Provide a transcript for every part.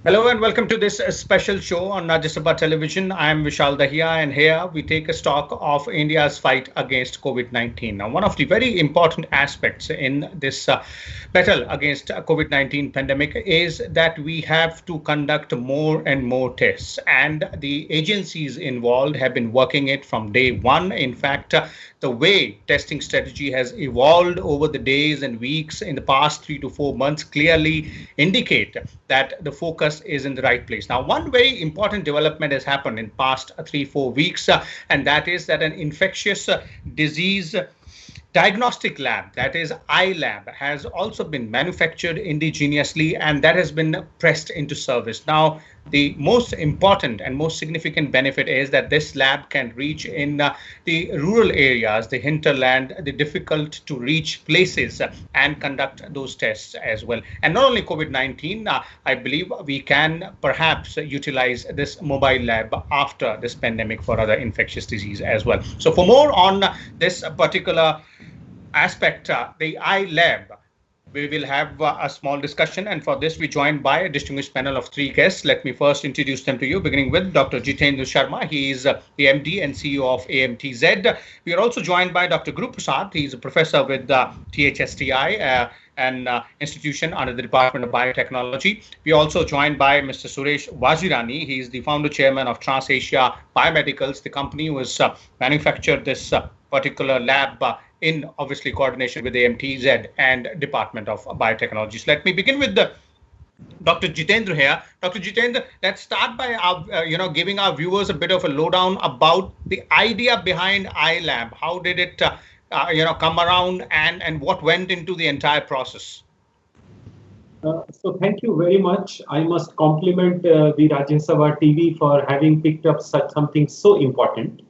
Hello and welcome to this special show on Rajya Sabha Television. I am Vishal Dahiya, and here we take a stock of India's fight against COVID-19. Now, one of the very important aspects in this battle against COVID-19 pandemic is that we have to conduct more and more tests, and the agencies involved have been working it from day one. In fact, the way testing strategy has evolved over the days and weeks in the past 3 to 4 months clearly indicate that the focus is in the right place. Now, one very important development has happened in past 3 4 weeks, and that is that an infectious disease diagnostic lab, that is iLab, has also been manufactured indigenously, and that has been pressed into service. Now, the most important and most significant benefit is that this lab can reach in the rural areas, the hinterland, the difficult to reach places, and conduct those tests as well. And not only COVID-19, I believe we can perhaps utilize this mobile lab after this pandemic for other infectious disease as well. So for more on this particular aspect, the iLab, we will have a small discussion, and for this we joined by a distinguished panel of three guests. Let me first introduce them to you, beginning with Dr. Jitendra Sharma. He is the MD and CEO of AMTZ. We are also joined by Dr. Guru Prasad. He is a professor with THSTI, an institution under the Department of Biotechnology. We are also joined by Mr. Suresh Wazirani. He is the founder chairman of TransAsia Biomedicals, the company who has manufactured this particular lab in obviously coordination with AMTZ and Department of Biotechnology. So let me begin with Dr. Jitendra here. Dr. Jitendra, let's start by giving our viewers a bit of a lowdown about the idea behind iLab. How did it come around, and what went into the entire process? So thank you very much. I must compliment the Rajya Sabha TV for having picked up such something so important.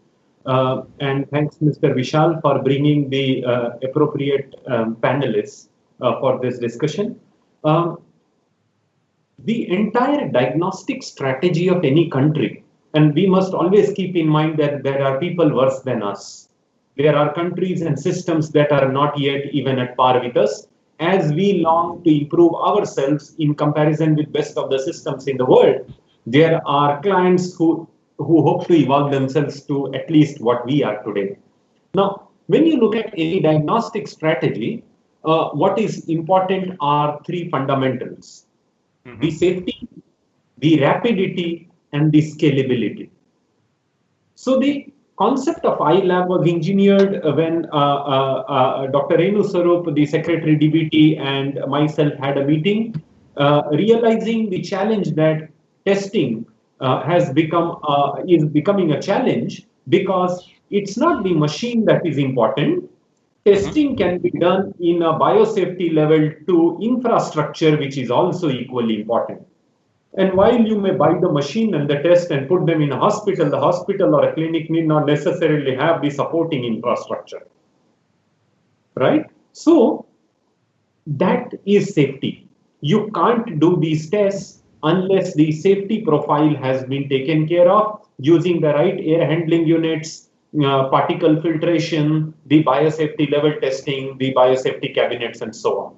And thanks, Mr. Vishal, for bringing the appropriate panelists for this discussion. The entire diagnostic strategy of any country, and we must always keep in mind that there are people worse than us. There are countries and systems that are not yet even at par with us. As we long to improve ourselves in comparison with best of the systems in the world, there are clients who hope to evolve themselves to at least what we are today. Now, when you look at any diagnostic strategy, what is important are three fundamentals: the safety, the rapidity, and the scalability. So the concept of iLab was engineered when Dr. Renu Sarup, the Secretary DBT, and myself had a meeting, realizing the challenge that testing is becoming a challenge, because it's not the machine that is important. Testing can be done in a biosafety level to infrastructure, which is also equally important. And while you may buy the machine and the test and put them in a hospital, the hospital or a clinic need not necessarily have the supporting infrastructure, right? So that is safety. You can't do these tests unless the safety profile has been taken care of using the right air handling units, particle filtration, the biosafety level testing, the biosafety cabinets, and so on.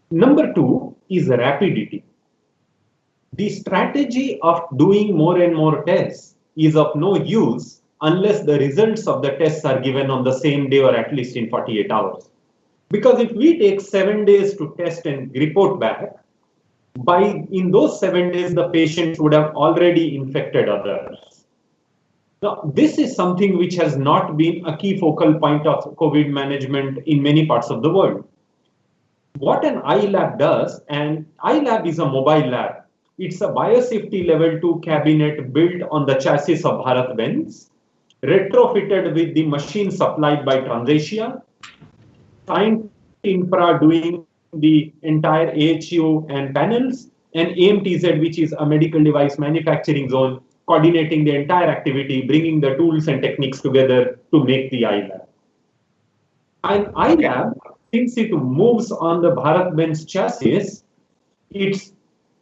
Number two is rapidity. The strategy of doing more and more tests is of no use unless the results of the tests are given on the same day or at least in 48 hours. Because if we take 7 days to test and report back, in those 7 days, the patients would have already infected others. Now, this is something which has not been a key focal point of COVID management in many parts of the world. What an iLab does, and iLab is a mobile lab. It's a biosafety level 2 cabinet built on the chassis of BharatBenz, retrofitted with the machine supplied by TransAsia, science infra doing the entire AHU and panels, and AMTZ, which is a medical device manufacturing zone, coordinating the entire activity, bringing the tools and techniques together to make the iLab. And iLab, since it moves on the BharatBenz chassis,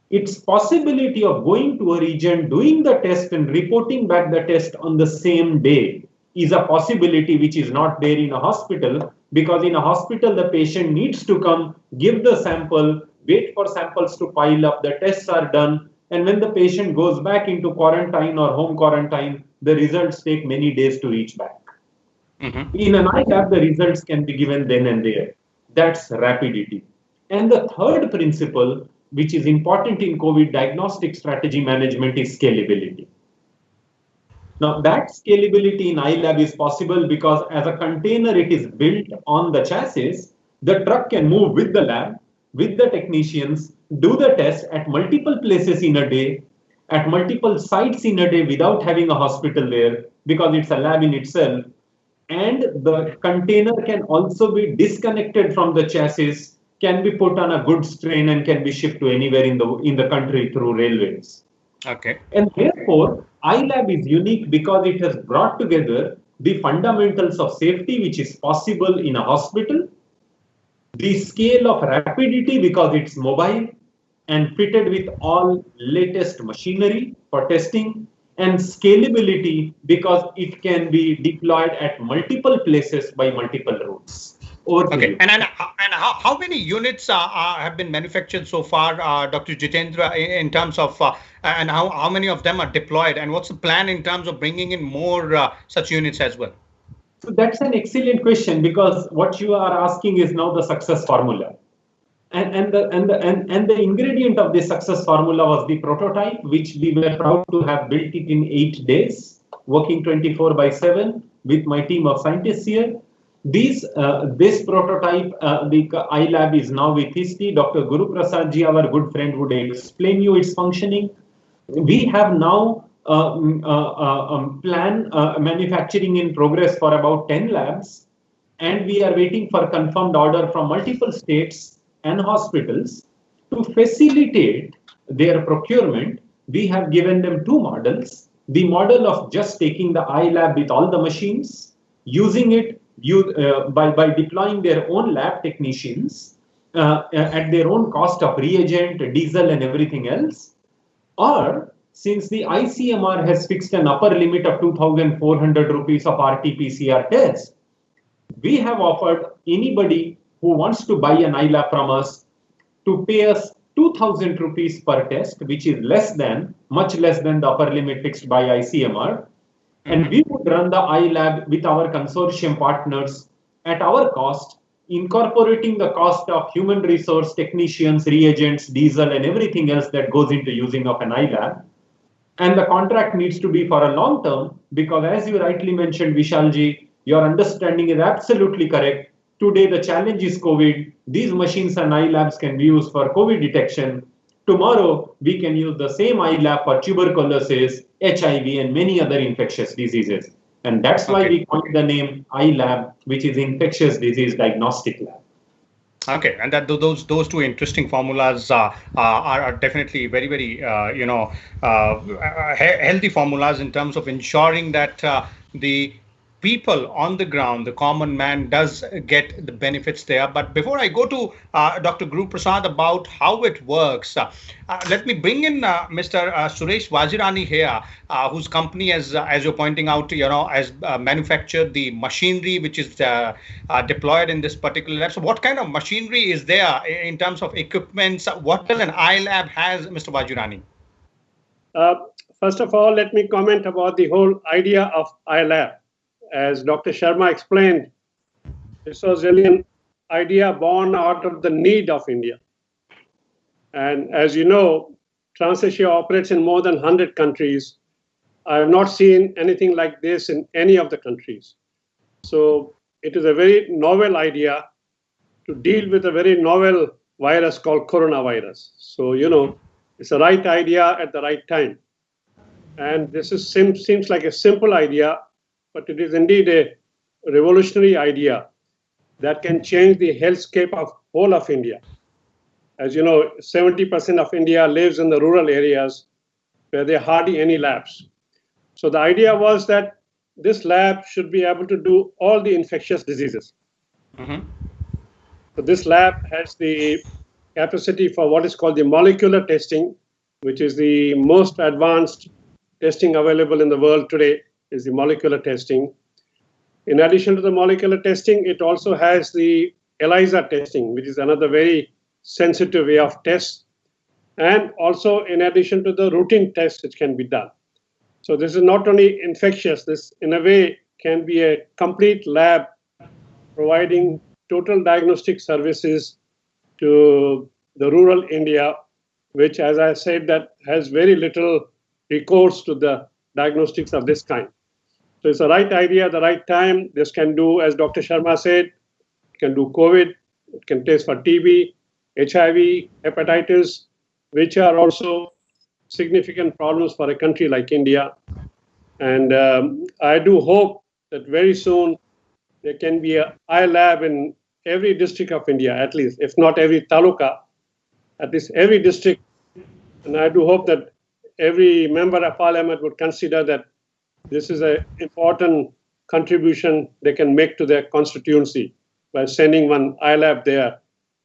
its possibility of going to a region, doing the test and reporting back the test on the same day is a possibility which is not there in a hospital, because in a hospital, the patient needs to come, give the sample, wait for samples to pile up, the tests are done, and when the patient goes back into quarantine or home quarantine, the results take many days to reach back. In an iLab, the results can be given then and there. That's rapidity. And the third principle, which is important in COVID diagnostic strategy management, is scalability. Now, that scalability in iLab is possible because as a container, it is built on the chassis. The truck can move with the lab, with the technicians, do the test at multiple places in a day, at multiple sites in a day without having a hospital there, because it's a lab in itself. And the container can also be disconnected from the chassis, can be put on a goods train, and can be shipped to anywhere in the country through railways. Okay. And therefore, iLab is unique because it has brought together the fundamentals of safety, which is possible in a hospital, the scale of rapidity because it's mobile and fitted with all latest machinery for testing, and scalability because it can be deployed at multiple places by multiple routes. Okay, and how many units have been manufactured so far, Dr. Jitendra, in terms of, and how many of them are deployed, and what's the plan in terms of bringing in more such units as well? So that's an excellent question, because what you are asking is now the success formula. And the ingredient of this success formula was the prototype, which we were proud to have built it in 8 days, working 24/7 with my team of scientists here. This prototype, the iLab is now with HISTI. Dr. Guru Prasad ji, our good friend, would explain you its functioning. We have now manufacturing in progress for about 10 labs, and we are waiting for confirmed order from multiple states and hospitals to facilitate their procurement. We have given them 2 models. The model of just taking the iLab with all the machines, using it by deploying their own lab technicians at their own cost of reagent, diesel, and everything else. Or, since the ICMR has fixed an upper limit of 2,400 rupees of RT-PCR test, we have offered anybody who wants to buy an iLab from us to pay us 2,000 rupees per test, which is much less than the upper limit fixed by ICMR. And we would run the iLab with our consortium partners at our cost, incorporating the cost of human resource, technicians, reagents, diesel, and everything else that goes into using of an iLab. And the contract needs to be for a long term, because as you rightly mentioned, Vishalji, your understanding is absolutely correct. Today, the challenge is COVID. These machines and iLabs can be used for COVID detection. Tomorrow, we can use the same iLab for tuberculosis, HIV, and many other infectious diseases. And that's why we call the name iLab, which is Infectious Disease Diagnostic Lab. Okay, and that those 2 interesting formulas are definitely very, very healthy formulas in terms of ensuring that the people on the ground, the common man, does get the benefits there. But before I go to Dr. Guru Prasad about how it works, let me bring in Mr. Suresh Vajirani here, whose company, as you're pointing out, has manufactured the machinery which is deployed in this particular lab. So what kind of machinery is there in terms of equipments? What does an iLab has, Mr. Vajirani? First of all, let me comment about the whole idea of iLab. As Dr. Sharma explained, this was really an idea born out of the need of India. And as you know, Transasia operates in more than 100 countries. I have not seen anything like this in any of the countries. So it is a very novel idea to deal with a very novel virus called coronavirus. So, it's the right idea at the right time. And this seems like a simple idea, but it is indeed a revolutionary idea that can change the healthscape of whole of India. As you know, 70% of India lives in the rural areas where there are hardly any labs. So the idea was that this lab should be able to do all the infectious diseases. So this lab has the capacity for what is called the molecular testing, which is the most advanced testing available in the world today, is the molecular testing. In addition to the molecular testing, it also has the ELISA testing, which is another very sensitive way of tests, and also in addition to the routine tests which can be done. So this is not only infectious, this in a way can be a complete lab providing total diagnostic services to the rural India, which, as I said, that has very little recourse to the diagnostics of this kind. So it's the right idea at the right time. This can do, as Dr. Sharma said, it can do COVID, it can test for TB, HIV, hepatitis, which are also significant problems for a country like India. And I do hope that very soon there can be an eye lab in every district of India, at least, if not every taluka, at least every district. And I do hope that every member of parliament would consider that this is an important contribution they can make to their constituency by sending one eye lab there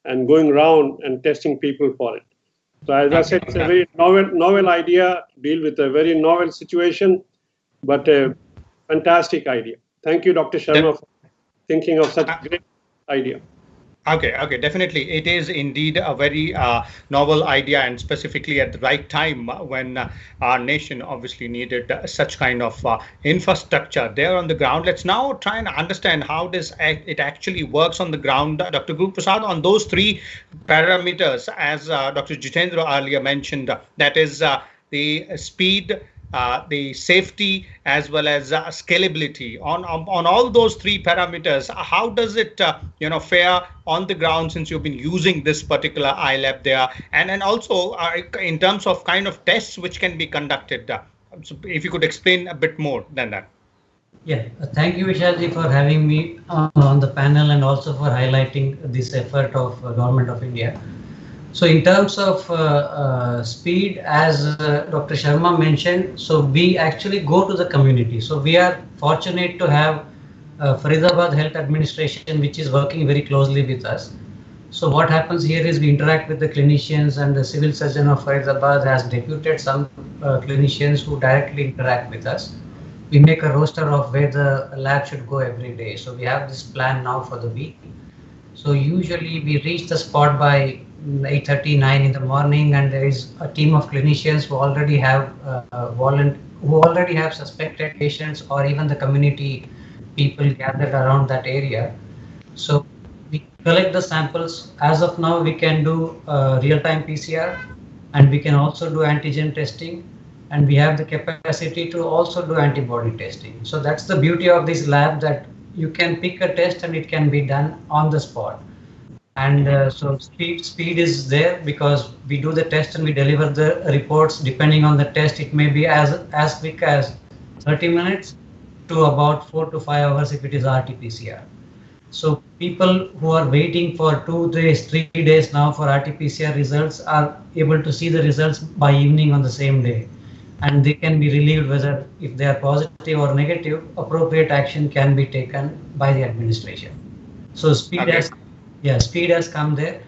and going around and testing people for it. So as I said, it's a very novel idea to deal with a very novel situation, but a fantastic idea. Thank you, Dr. Sharma, for thinking of such a great idea. Okay, definitely. It is indeed a very novel idea, and specifically at the right time when our nation obviously needed such kind of infrastructure there on the ground. Let's now try and understand how it actually works on the ground. Dr. Guru Prasad, on those three parameters, as Dr. Jitendra earlier mentioned, that is the speed, the safety, as well as scalability. On all those three parameters, how does it fare on the ground, since you've been using this particular iLab there, and also in terms of kind of tests which can be conducted? So if you could explain a bit more than that. Yeah, thank you, Vishalji, for having me on the panel and also for highlighting this effort of Government of India. So in terms of speed, as Dr. Sharma mentioned, so we actually go to the community. So we are fortunate to have Faridabad Health Administration, which is working very closely with us. So what happens here is we interact with the clinicians, and the civil surgeon of Faridabad has deputed some clinicians who directly interact with us. We make a roster of where the lab should go every day. So we have this plan now for the week. So usually we reach the spot by 8:39 in the morning, and there is a team of clinicians who already have suspected patients, or even the community people gathered around that area. So we collect the samples. As of now, we can do real-time PCR, and we can also do antigen testing, and we have the capacity to also do antibody testing. So that's the beauty of this lab, that you can pick a test and it can be done on the spot. And so speed is there, because we do the test and we deliver the reports. Depending on the test, it may be as quick as 30 minutes to about 4 to 5 hours if it is RT-PCR. So people who are waiting for 2 days, 3 days now for RT-PCR results are able to see the results by evening on the same day. And they can be relieved whether if they are positive or negative, appropriate action can be taken by the administration. So speed has come there.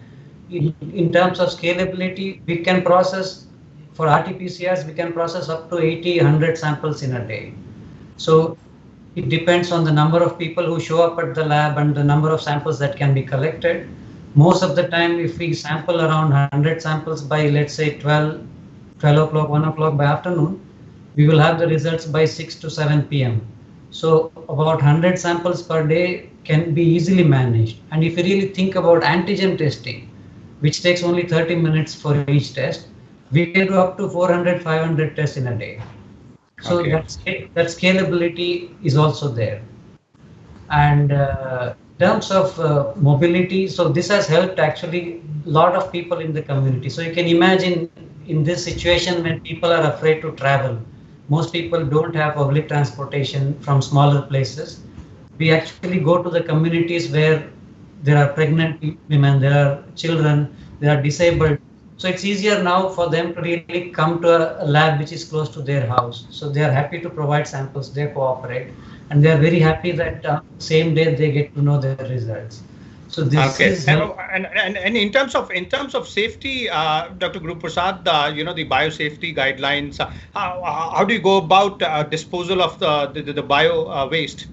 In terms of scalability, we can process, for RT-PCRs, we can process up to 80-100 samples in a day. So it depends on the number of people who show up at the lab and the number of samples that can be collected. Most of the time, if we sample around 100 samples by, let's say, 12 o'clock, 1 o'clock by afternoon, we will have the results by 6 to 7 p.m. So about 100 samples per day can be easily managed. And if you really think about antigen testing, which takes only 30 minutes for each test, we can do up to 400, 500 tests in a day. So that scalability is also there. And in terms of mobility, so this has helped actually a lot of people in the community. So you can imagine in this situation when people are afraid to travel, most people don't have public transportation from smaller places. We actually go to the communities where there are pregnant women, there are children, there are disabled. So it's easier now for them to really come to a lab which is close to their house. So they are happy to provide samples, they cooperate, and they are very happy that same day they get to know their results. So this is and in terms of safety, Dr. Guru Prasad, the biosafety guidelines. How do you go about disposal of the bio waste?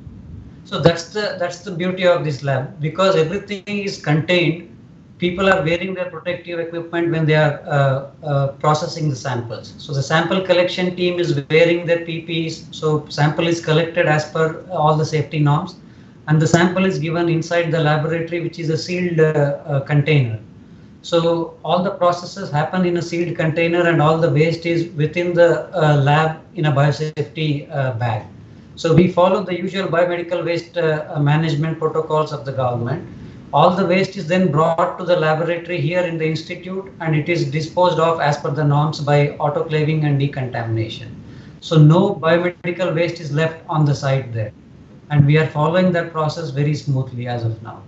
So that's the beauty of this lab, because everything is contained people are wearing their protective equipment when they are processing the samples. So the sample collection team is wearing their PPEs. So sample is collected as per all the safety norms, and the sample is given inside the laboratory, which is a sealed container. So all the processes happen in a sealed container, and all the waste is within the lab in a biosafety bag. So we follow the usual biomedical waste management protocols of the government. All the waste is then brought to the laboratory here in the institute, and it is disposed of as per the norms by autoclaving and decontamination. So no biomedical waste is left on the site there, and we are following that process very smoothly as of now.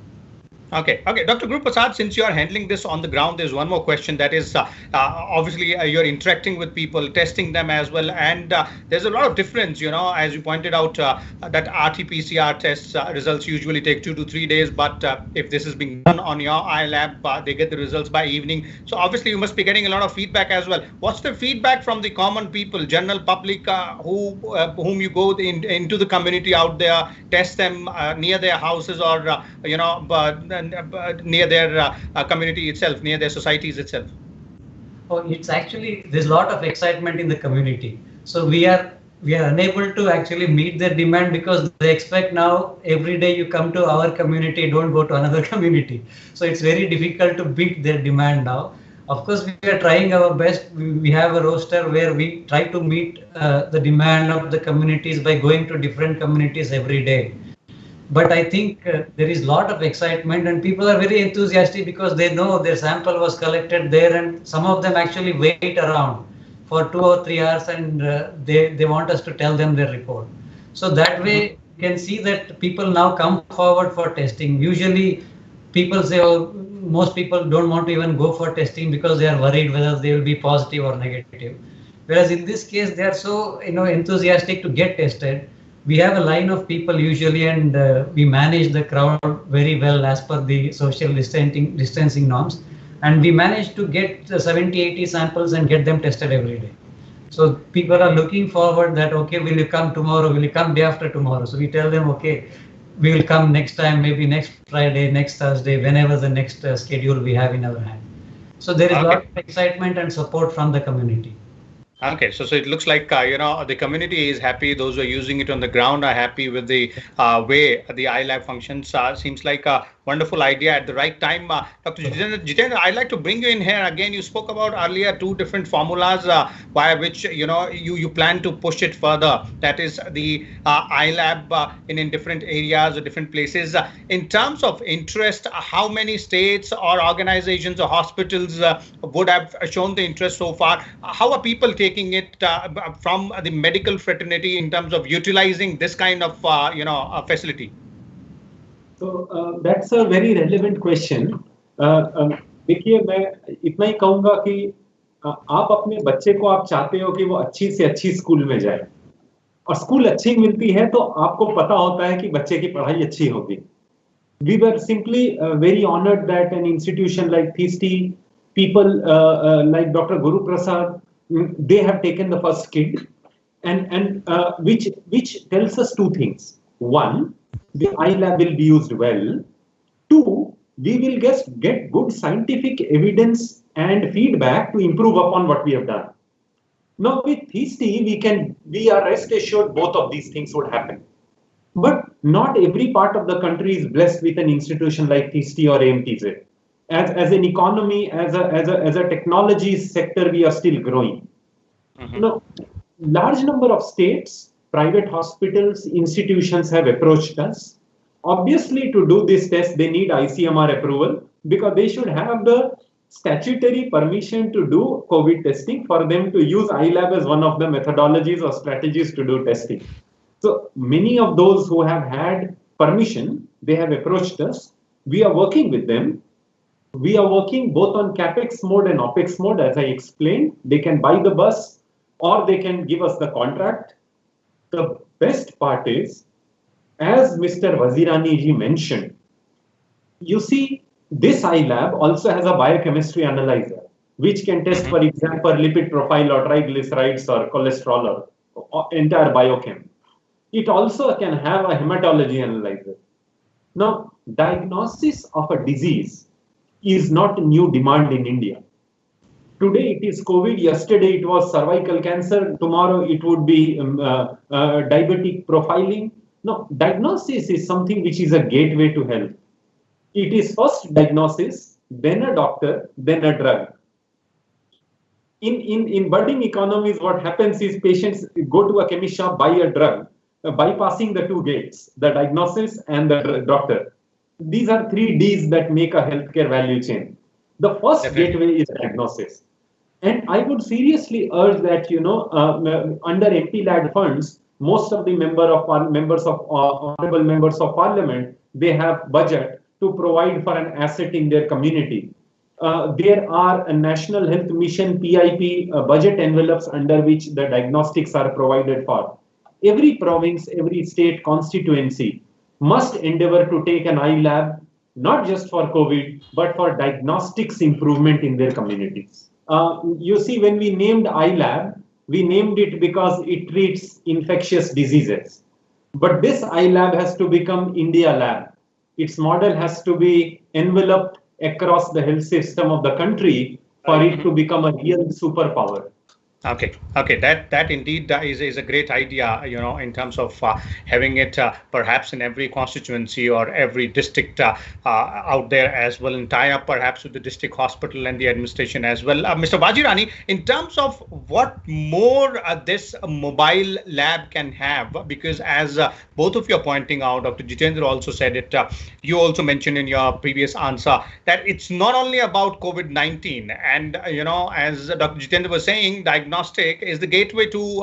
Okay, Dr. Guru Prasad, since you are handling this on the ground, there's one more question that is obviously you're interacting with people, testing them as well, and there's a lot of difference, as you pointed out, that RT-PCR tests results usually take 2 to 3 days, but if this is being done on your iLab, they get the results by evening. So obviously you must be getting a lot of feedback as well. What's the feedback from the common people, general public, whom you go into the community out there, test them near their houses or, near their community itself, near their societies itself? Oh, it's actually, there's a lot of excitement in the community. So we are unable to actually meet their demand, because they expect now every day you come to our community, don't go to another community. So it's very difficult to beat their demand now. Of course, we are trying our best. We have a roster where we try to meet the demand of the communities by going to different communities every day. But I think there is a lot of excitement, and people are very enthusiastic because they know their sample was collected there, and some of them actually wait around for 2 or 3 hours, and they want us to tell them their report. So that way you can see that people now come forward for testing. Usually people say, oh, most people don't want to even go for testing because they are worried whether they will be positive or negative. Whereas in this case, they are so enthusiastic to get tested. We have a line of people usually, and we manage the crowd very well as per the social distancing norms. And we manage to get 70, 80 samples and get them tested every day. So people are looking forward that, okay, will you come tomorrow? Will you come day after tomorrow? So we tell them, okay, we will come next time, maybe next Friday, next Thursday, whenever the next schedule we have in our hand. So there is a lot of excitement and support from the community. Okay, so it looks like the community is happy. Those who are using it on the ground are happy with the way the iLab functions. Seems like a wonderful idea at the right time. Dr. Jitendra, I'd like to bring you in here again. You spoke about earlier 2 different formulas by which you plan to push it further. That is the iLab in different areas or different places. In terms of interest, how many states or organizations or hospitals would have shown the interest so far? How are people taking it from the medical fraternity in terms of utilizing this kind of facility? So that's a very relevant question. देखिए, मैं इतना ही कहूँगा कि आप अपने बच्चे को आप चाहते हो कि वो अच्छी से अच्छी स्कूल में जाए, और स्कूल अच्छी मिलती है तो आपको पता होता है कि बच्चे की पढ़ाई अच्छी होगी. We were simply very honored that an institution like Thisti, people like Dr. Guru Prasad, they have taken the first kid, and which tells us 2 things. 1, the iLab will be used well. 2, we will get good scientific evidence and feedback to improve upon what we have done. Now with Thisti, we are rest assured both of these things would happen. But not every part of the country is blessed with an institution like Thisti or AMTZ. As an economy, as a technology sector, we are still growing. Now, large number of states, private hospitals, institutions have approached us. Obviously, to do this test, they need ICMR approval, because they should have the statutory permission to do COVID testing for them to use iLab as one of the methodologies or strategies to do testing. So many of those who have had permission, they have approached us. We are working with them. We are working both on CapEx mode and OpEx mode. As I explained, they can buy the bus or they can give us the contract. The best part is, as Mr. Wazirani ji mentioned, you see, this iLab also has a biochemistry analyzer, which can test, for example, lipid profile or triglycerides or cholesterol or entire biochem. It also can have a hematology analyzer. Now, diagnosis of a disease, is not a new demand in India. Today it is COVID, yesterday it was cervical cancer, tomorrow it would be diabetic profiling. No, diagnosis is something which is a gateway to health. It is first diagnosis, then a doctor, then a drug. In budding economies, what happens is patients go to a chemist shop, buy a drug, bypassing the two gates, the diagnosis and the doctor. These are 3 Ds that make a healthcare value chain. The first gateway is diagnosis. And I would seriously urge that, under MP-led funds, most of the honorable members of parliament, they have budget to provide for an asset in their community. There are a National Health Mission PIP budget envelopes under which the diagnostics are provided for. Every province, every state constituency must endeavor to take an iLab, not just for COVID, but for diagnostics improvement in their communities. You see, when we named iLab, we named it because it treats infectious diseases. But this iLab has to become India Lab. Its model has to be enveloped across the health system of the country for it to become a real superpower. Okay, that indeed is a great idea, in terms of having it perhaps in every constituency or every district out there as well, and tie up perhaps with the district hospital and the administration as well. Mr. Vajirani, in terms of what more this mobile lab can have, because as both of you are pointing out, Dr. Jitendra also said it, you also mentioned in your previous answer that it's not only about COVID-19, and as Dr. Jitendra was saying, diagnostic is the gateway to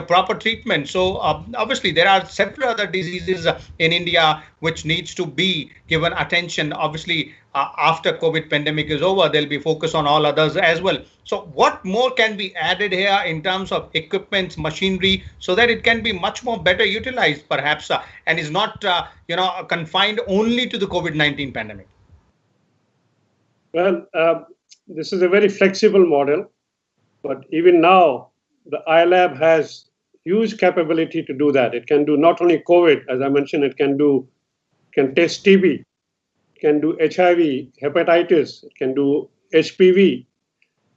proper treatment. So obviously there are several other diseases in India which needs to be given attention. Obviously after COVID pandemic is over, there'll be focus on all others as well. So what more can be added here in terms of equipment, machinery, so that it can be much more better utilized perhaps and is not confined only to the COVID-19 pandemic? Well, this is a very flexible model. But even now, the iLab has huge capability to do that. It can do not only COVID, as I mentioned, it can test TB, it can do HIV, hepatitis, it can do HPV,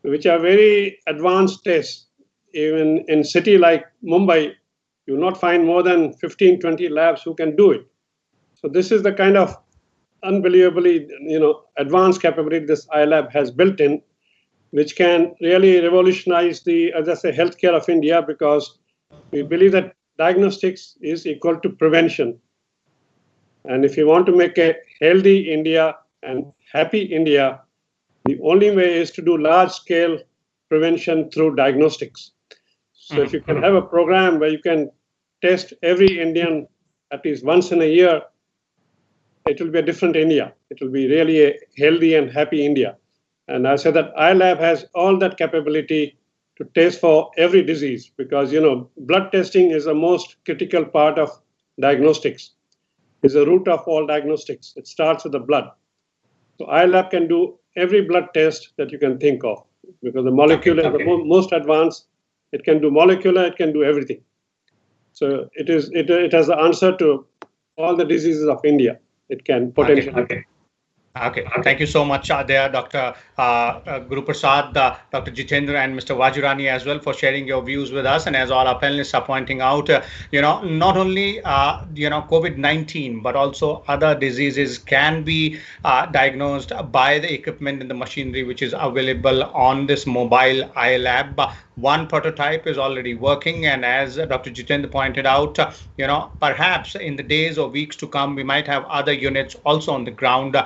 which are very advanced tests. Even in city like Mumbai, you will not find more than 15, 20 labs who can do it. So this is the kind of unbelievably, advanced capability this iLab has built in, which can really revolutionize the, as I say, healthcare of India, because we believe that diagnostics is equal to prevention. And if you want to make a healthy India and happy India, the only way is to do large-scale prevention through diagnostics. So if you can have a program where you can test every Indian at least once in a year, it will be a different India. It will be really a healthy and happy India. And I said that iLab has all that capability to test for every disease, because, blood testing is the most critical part of diagnostics. It's the root of all diagnostics. It starts with the blood. So iLab can do every blood test that you can think of, because the molecular is the most advanced. It can do molecular, it can do everything. So it has the answer to all the diseases of India. It can potentially. Okay, thank you so much there, Dr. Guru Prasad, Dr. Jitendra, and Mr. Vajirani as well for sharing your views with us. And as all our panelists are pointing out, not only COVID-19, but also other diseases can be diagnosed by the equipment and the machinery which is available on this mobile iLab. One prototype is already working, and as Dr. Jitendra pointed out, perhaps in the days or weeks to come, we might have other units also on the ground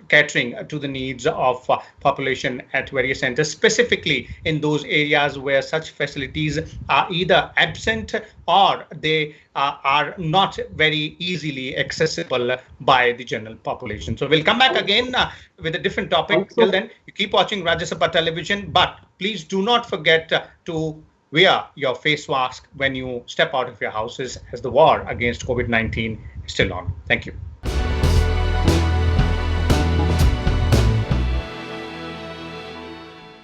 catering to the needs of population at various centers, specifically in those areas where such facilities are either absent or they are not very easily accessible by the general population. So we'll come back again with a different topic. Till then, you keep watching Rajya Sabha television, but please do not forget to wear your face mask when you step out of your houses, as the war against COVID-19 is still on. Thank you.